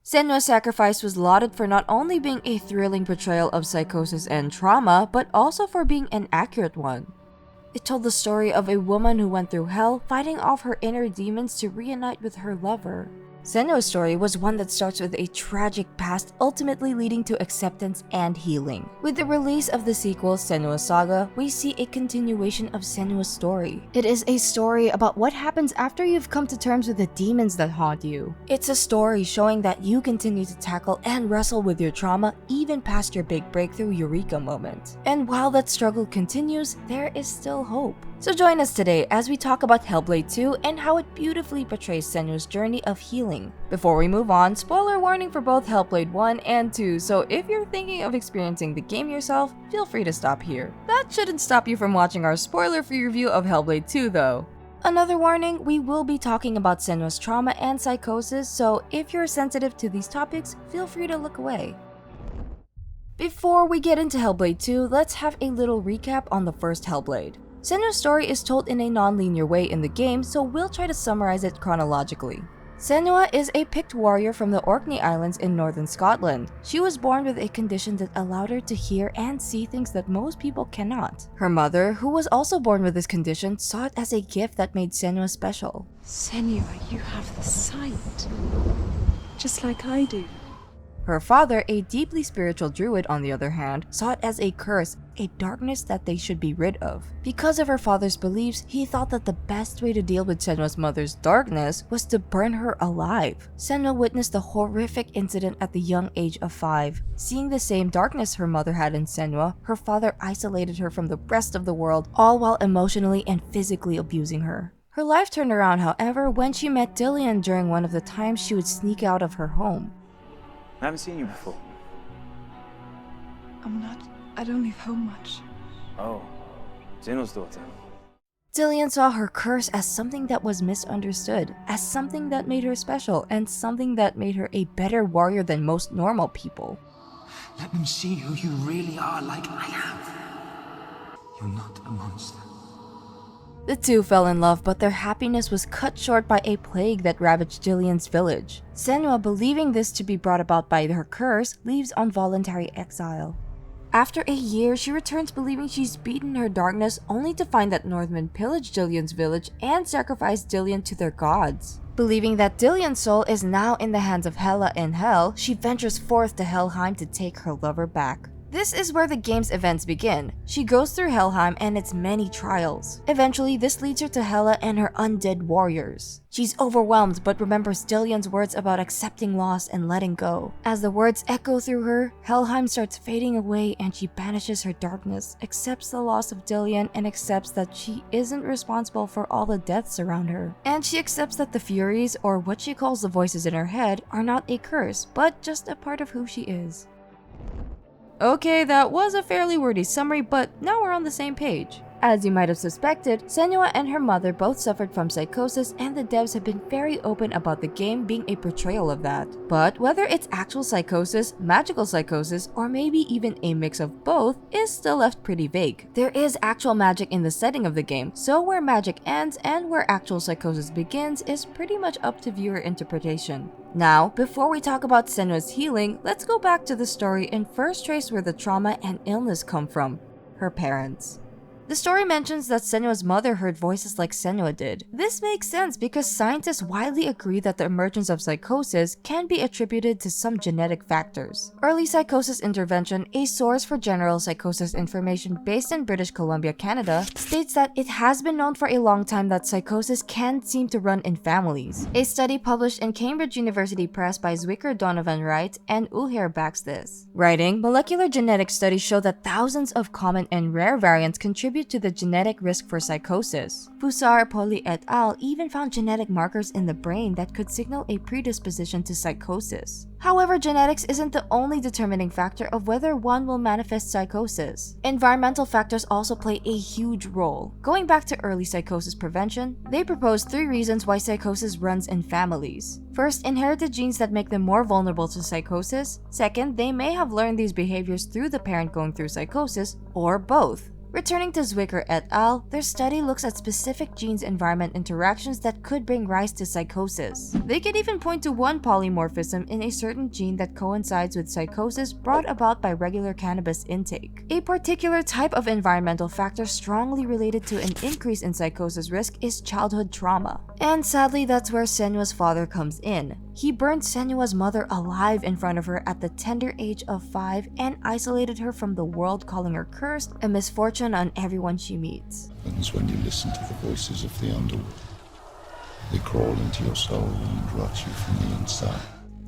Senua's sacrifice was lauded for not only being a thrilling portrayal of psychosis and trauma, but also for being an accurate one. It told the story of a woman who went through hell, fighting off her inner demons to reunite with her lover. Senua's story was one that starts with a tragic past, ultimately leading to acceptance and healing. With the release of the sequel, Senua Saga, we see a continuation of Senua's story. It is a story about what happens after you've come to terms with the demons that haunt you. It's a story showing that you continue to tackle and wrestle with your trauma even past your big breakthrough eureka moment. And while that struggle continues, there is still hope. So join us today as we talk about Hellblade 2 and how it beautifully portrays Senua's journey of healing. Before we move on, spoiler warning for both Hellblade 1 and 2, so if you're thinking of experiencing the game yourself, feel free to stop here. That shouldn't stop you from watching our spoiler-free review of Hellblade 2 though. Another warning, we will be talking about Senua's trauma and psychosis, so if you're sensitive to these topics, feel free to look away. Before we get into Hellblade 2, let's have a little recap on the first Hellblade. Senua's story is told in a non-linear way in the game, so we'll try to summarize it chronologically. Senua is a picked warrior from the Orkney Islands in northern Scotland. She was born with a condition that allowed her to hear and see things that most people cannot. Her mother, who was also born with this condition, saw it as a gift that made Senua special. Senua, you have the sight, just like I do. Her father, a deeply spiritual druid on the other hand, saw it as a curse, a darkness that they should be rid of. Because of her father's beliefs, he thought that the best way to deal with Senua's mother's darkness was to burn her alive. Senua witnessed the horrific incident at the young age of 5. Seeing the same darkness her mother had in Senua, her father isolated her from the rest of the world, all while emotionally and physically abusing her. Her life turned around, however, when she met Dillian during one of the times she would sneak out of her home. I haven't seen you before. I don't leave home much. Oh, Zeno's daughter. Dillian saw her curse as something that was misunderstood, as something that made her special, and something that made her a better warrior than most normal people. Let them see who you really are, like I have. You're not a monster. The two fell in love, but their happiness was cut short by a plague that ravaged Dillian's village. Senua, believing this to be brought about by her curse, leaves on voluntary exile. After a year, she returns believing she's beaten her darkness, only to find that Northmen pillaged Dillian's village and sacrificed Dillian to their gods. Believing that Dillian's soul is now in the hands of Hela in Hell, she ventures forth to Helheim to take her lover back. This is where the game's events begin. She goes through Helheim and its many trials. Eventually, this leads her to Hela and her undead warriors. She's overwhelmed but remembers Dillian's words about accepting loss and letting go. As the words echo through her, Helheim starts fading away and she banishes her darkness, accepts the loss of Dillian, and accepts that she isn't responsible for all the deaths around her. And she accepts that the Furies, or what she calls the voices in her head, are not a curse, but just a part of who she is. Okay, that was a fairly wordy summary, but now we're on the same page. As you might have suspected, Senua and her mother both suffered from psychosis, and the devs have been very open about the game being a portrayal of that. But whether it's actual psychosis, magical psychosis, or maybe even a mix of both is still left pretty vague. There is actual magic in the setting of the game, so where magic ends and where actual psychosis begins is pretty much up to viewer interpretation. Now, before we talk about Senua's healing, let's go back to the story and first trace where the trauma and illness come from: her parents. The story mentions that Senua's mother heard voices like Senua did. This makes sense because scientists widely agree that the emergence of psychosis can be attributed to some genetic factors. Early Psychosis Intervention, a source for general psychosis information based in British Columbia, Canada, states that it has been known for a long time that psychosis can seem to run in families. A study published in Cambridge University Press by Zwicker Donovan Wright and Uher backs this. Writing, molecular genetic studies show that thousands of common and rare variants contribute to the genetic risk for psychosis. Fusar, Poli et al. Even found genetic markers in the brain that could signal a predisposition to psychosis. However, genetics isn't the only determining factor of whether one will manifest psychosis. Environmental factors also play a huge role. Going back to early psychosis prevention, they proposed 3 reasons why psychosis runs in families. First, inherited genes that make them more vulnerable to psychosis. Second, they may have learned these behaviors through the parent going through psychosis, or both. Returning to Zwicker et al., their study looks at specific genes-environment interactions that could bring rise to psychosis. They could even point to one polymorphism in a certain gene that coincides with psychosis brought about by regular cannabis intake. A particular type of environmental factor strongly related to an increase in psychosis risk is childhood trauma. And sadly, that's where Senua's father comes in. He burned Senua's mother alive in front of her at the tender age of 5 and isolated her from the world, calling her cursed, a misfortune on everyone she meets. Happens when you listen to the voices of the underworld. They crawl into your soul and rot you from the inside.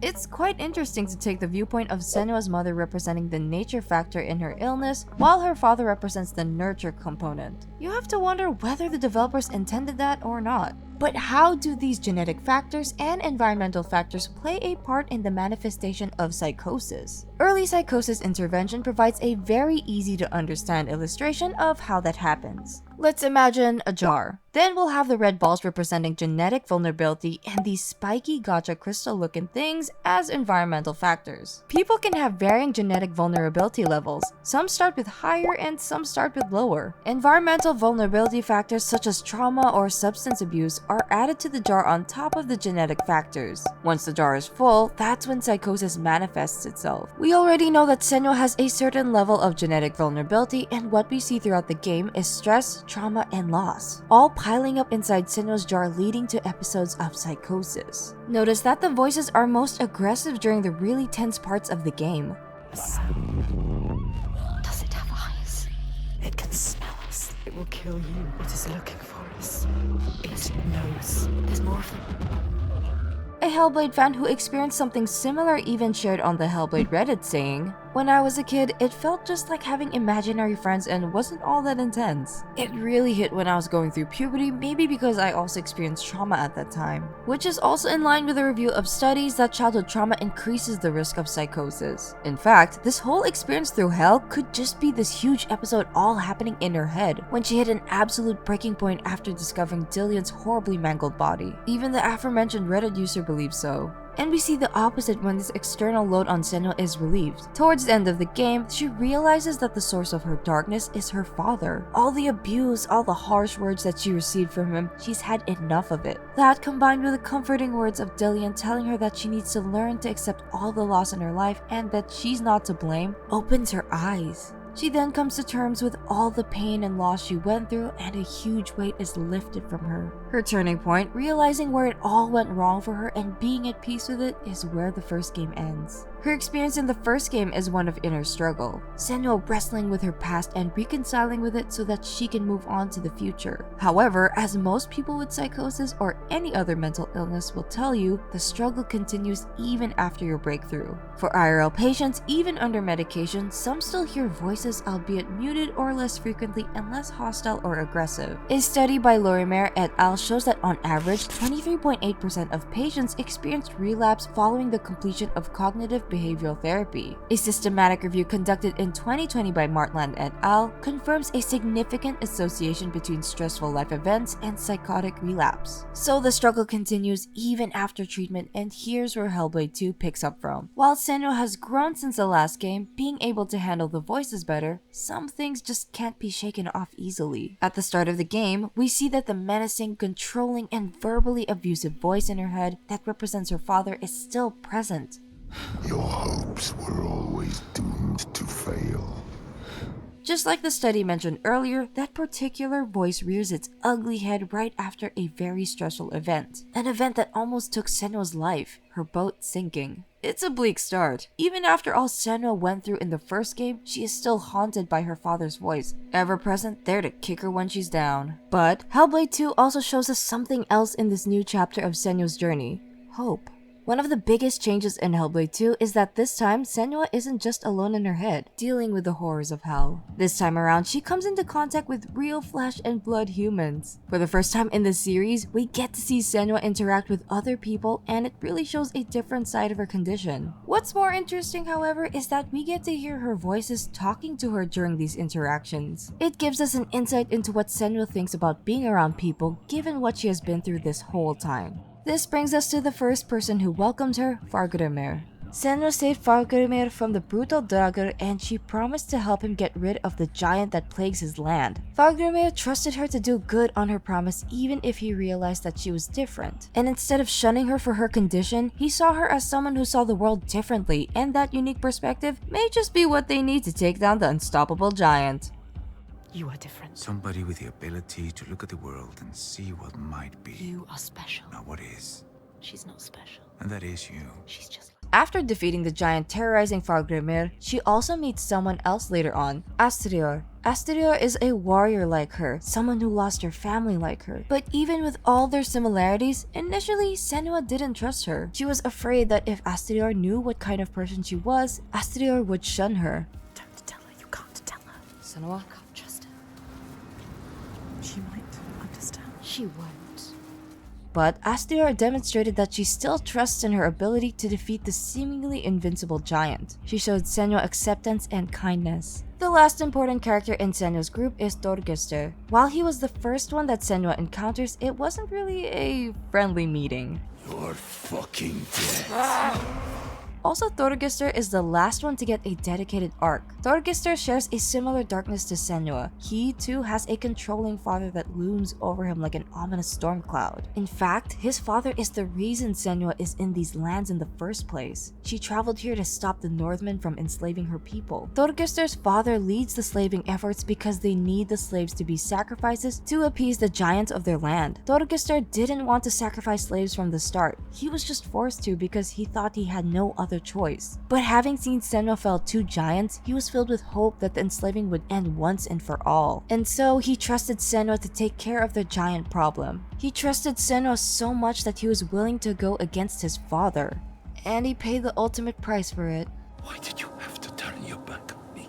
It's quite interesting to take the viewpoint of Senua's mother representing the nature factor in her illness, while her father represents the nurture component. You have to wonder whether the developers intended that or not. But how do these genetic factors and environmental factors play a part in the manifestation of psychosis? Early psychosis intervention provides a very easy to understand illustration of how that happens. Let's imagine a jar. Then we'll have the red balls representing genetic vulnerability and these spiky gotcha crystal looking things as environmental factors. People can have varying genetic vulnerability levels. Some start with higher and some start with lower. Environmental vulnerability factors such as trauma or substance abuse are added to the jar on top of the genetic factors. Once the jar is full, that's when psychosis manifests itself. We already know that Senua has a certain level of genetic vulnerability, and what we see throughout the game is stress, trauma, and loss, all piling up inside Senua's jar, leading to episodes of psychosis. Notice that the voices are most aggressive during the really tense parts of the game. Does it have eyes? It can smell us. It will kill you. It is looking for us. It knows. There's more of them. A Hellblade fan who experienced something similar even shared on the Hellblade Reddit saying, "When I was a kid, it felt just like having imaginary friends and wasn't all that intense. It really hit when I was going through puberty, maybe because I also experienced trauma at that time." Which is also in line with a review of studies that childhood trauma increases the risk of psychosis. In fact, this whole experience through hell could just be this huge episode all happening in her head when she hit an absolute breaking point after discovering Dillion's horribly mangled body. Even the aforementioned Reddit user believes so. And we see the opposite when this external load on Senua is relieved. Towards the end of the game, she realizes that the source of her darkness is her father. All the abuse, all the harsh words that she received from him, she's had enough of it. That, combined with the comforting words of Dillion telling her that she needs to learn to accept all the loss in her life and that she's not to blame, opens her eyes. She then comes to terms with all the pain and loss she went through, and a huge weight is lifted from her. Her turning point, realizing where it all went wrong for her and being at peace with it, is where the first game ends. Her experience in the first game is one of inner struggle, Senua wrestling with her past and reconciling with it so that she can move on to the future. However, as most people with psychosis or any other mental illness will tell you, the struggle continues even after your breakthrough. For IRL patients, even under medication, some still hear voices, albeit muted or less frequently and less hostile or aggressive. A study by Lorimer et al. Shows that on average, 23.8% of patients experienced relapse following the completion of cognitive behavioral therapy. A systematic review conducted in 2020 by Martland et al. Confirms a significant association between stressful life events and psychotic relapse. So the struggle continues even after treatment, and here's where Hellblade 2 picks up from. While Senua has grown since the last game, being able to handle the voices better, some things just can't be shaken off easily. At the start of the game, we see that the menacing, controlling, and verbally abusive voice in her head that represents her father is still present. Your hopes were always doomed to fail. Just like the study mentioned earlier, that particular voice rears its ugly head right after a very stressful event. An event that almost took Senua's life, her boat sinking. It's a bleak start. Even after all Senua went through in the first game, she is still haunted by her father's voice, ever present there to kick her when she's down. But Hellblade 2 also shows us something else in this new chapter of Senua's journey: hope. One of the biggest changes in Hellblade 2 is that this time, Senua isn't just alone in her head, dealing with the horrors of hell. This time around, she comes into contact with real flesh and blood humans. For the first time in the series, we get to see Senua interact with other people, and it really shows a different side of her condition. What's more interesting, however, is that we get to hear her voices talking to her during these interactions. It gives us an insight into what Senua thinks about being around people, given what she has been through this whole time. This brings us to the first person who welcomed her, Fargrimir. Senua saved Fargrimir from the brutal dagger and she promised to help him get rid of the giant that plagues his land. Fargrimir trusted her to do good on her promise even if he realized that she was different. And instead of shunning her for her condition, he saw her as someone who saw the world differently, and that unique perspective may just be what they need to take down the unstoppable giant. You are different. Somebody with the ability to look at the world and see what might be. You are special. Not what is. She's not special. And that is you. She's just like... After defeating the giant terrorizing Fargrimir, she also meets someone else later on, Astrior. Astrior is a warrior like her, someone who lost her family like her. But even with all their similarities, initially Senua didn't trust her. She was afraid that if Astrior knew what kind of person she was, Astrior would shun her. Don't tell her. You can't tell her. Senua? I can't trust her. She might understand. She won't. But Astrior demonstrated that she still trusts in her ability to defeat the seemingly invincible giant. She showed Senua acceptance and kindness. The last important character in Senua's group is Thorgestr. While he was the first one that Senua encounters, it wasn't really a friendly meeting. You're fucking dead. Also, Thorgestr is the last one to get a dedicated arc. Thorgestr shares a similar darkness to Senua. He too has a controlling father that looms over him like an ominous storm cloud. In fact, his father is the reason Senua is in these lands in the first place. She traveled here to stop the Northmen from enslaving her people. Thorgestr's father leads the slaving efforts because they need the slaves to be sacrifices to appease the giants of their land. Thorgestr didn't want to sacrifice slaves from the start. He was just forced to because he thought he had no other choice. But having seen Senua fell 2 giants, he was filled with hope that the enslaving would end once and for all. And so he trusted Senua to take care of the giant problem. He trusted Senua so much that he was willing to go against his father. And he paid the ultimate price for it. Why did you have to turn your back on me?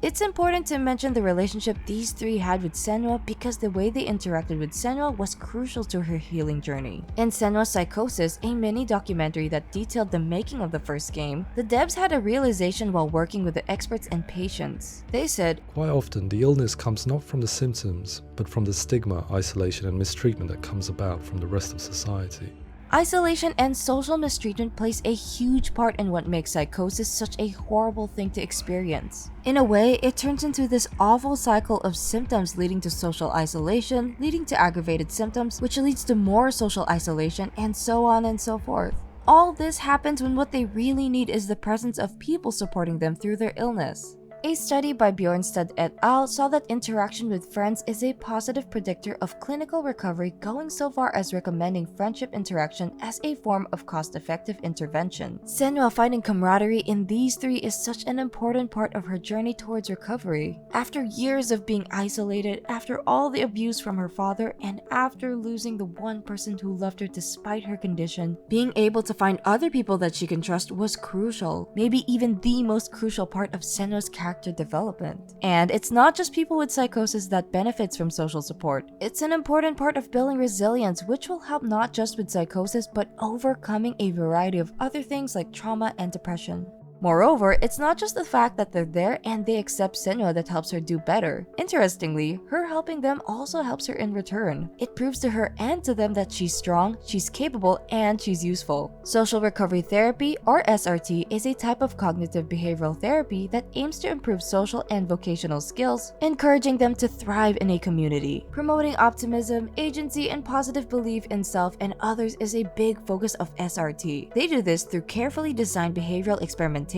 It's important to mention the relationship these 3 had with Senua because the way they interacted with Senua was crucial to her healing journey. In Senua's Psychosis, a mini documentary that detailed the making of the first game, the devs had a realization while working with the experts and patients. They said, "Quite often, the illness comes not from the symptoms, but from the stigma, isolation, and mistreatment that comes about from the rest of society." Isolation and social mistreatment plays a huge part in what makes psychosis such a horrible thing to experience. In a way, it turns into this awful cycle of symptoms leading to social isolation, leading to aggravated symptoms, which leads to more social isolation, and so on and so forth. All this happens when what they really need is the presence of people supporting them through their illness. A study by Bjornstad et al. Saw that interaction with friends is a positive predictor of clinical recovery, going so far as recommending friendship interaction as a form of cost-effective intervention. Senua finding camaraderie in these 3 is such an important part of her journey towards recovery. After years of being isolated, after all the abuse from her father, and after losing the one person who loved her despite her condition, being able to find other people that she can trust was crucial, maybe even the most crucial part of Senua's character development. And it's not just people with psychosis that benefits from social support. It's an important part of building resilience, which will help not just with psychosis, but overcoming a variety of other things like trauma and depression. Moreover, it's not just the fact that they're there and they accept Senua that helps her do better. Interestingly, her helping them also helps her in return. It proves to her and to them that she's strong, she's capable, and she's useful. Social recovery therapy, or SRT, is a type of cognitive behavioral therapy that aims to improve social and vocational skills, encouraging them to thrive in a community. Promoting optimism, agency, and positive belief in self and others is a big focus of SRT. They do this through carefully designed behavioral experimentation.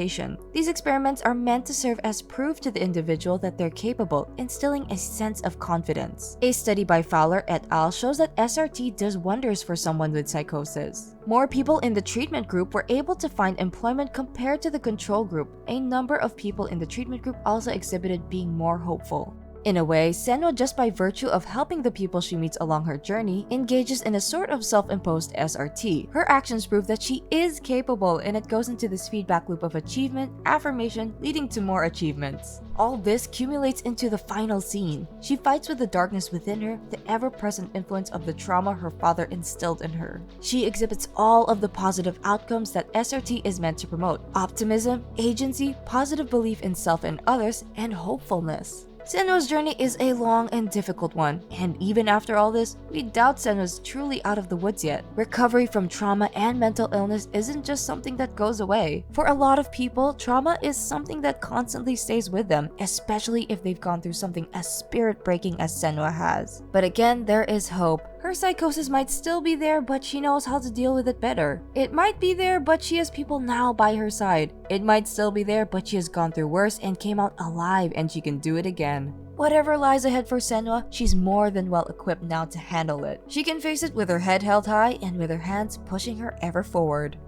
These experiments are meant to serve as proof to the individual that they're capable, instilling a sense of confidence. A study by Fowler et al. Shows that SRT does wonders for someone with psychosis. More people in the treatment group were able to find employment compared to the control group. A number of people in the treatment group also exhibited being more hopeful. In a way, Senua, just by virtue of helping the people she meets along her journey, engages in a sort of self-imposed SRT. Her actions prove that she is capable, and it goes into this feedback loop of achievement, affirmation, leading to more achievements. All this accumulates into the final scene. She fights with the darkness within her, the ever-present influence of the trauma her father instilled in her. She exhibits all of the positive outcomes that SRT is meant to promote: optimism, agency, positive belief in self and others, and hopefulness. Senua's journey is a long and difficult one, and even after all this, we doubt Senua's truly out of the woods yet. Recovery from trauma and mental illness isn't just something that goes away. For a lot of people, trauma is something that constantly stays with them, especially if they've gone through something as spirit-breaking as Senua has. But again, there is hope. Her psychosis might still be there, but she knows how to deal with it better. It might be there, but she has people now by her side. It might still be there, but she has gone through worse and came out alive, and she can do it again. Whatever lies ahead for Senua, she's more than well equipped now to handle it. She can face it with her head held high and with her hands pushing her ever forward.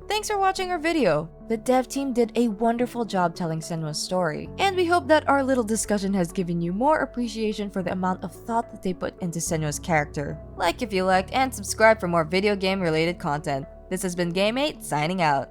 Thanks for watching our video! The dev team did a wonderful job telling Senua's story, and we hope that our little discussion has given you more appreciation for the amount of thought that they put into Senua's character. Like if you liked and subscribe for more video game related content. This has been Game8 signing out.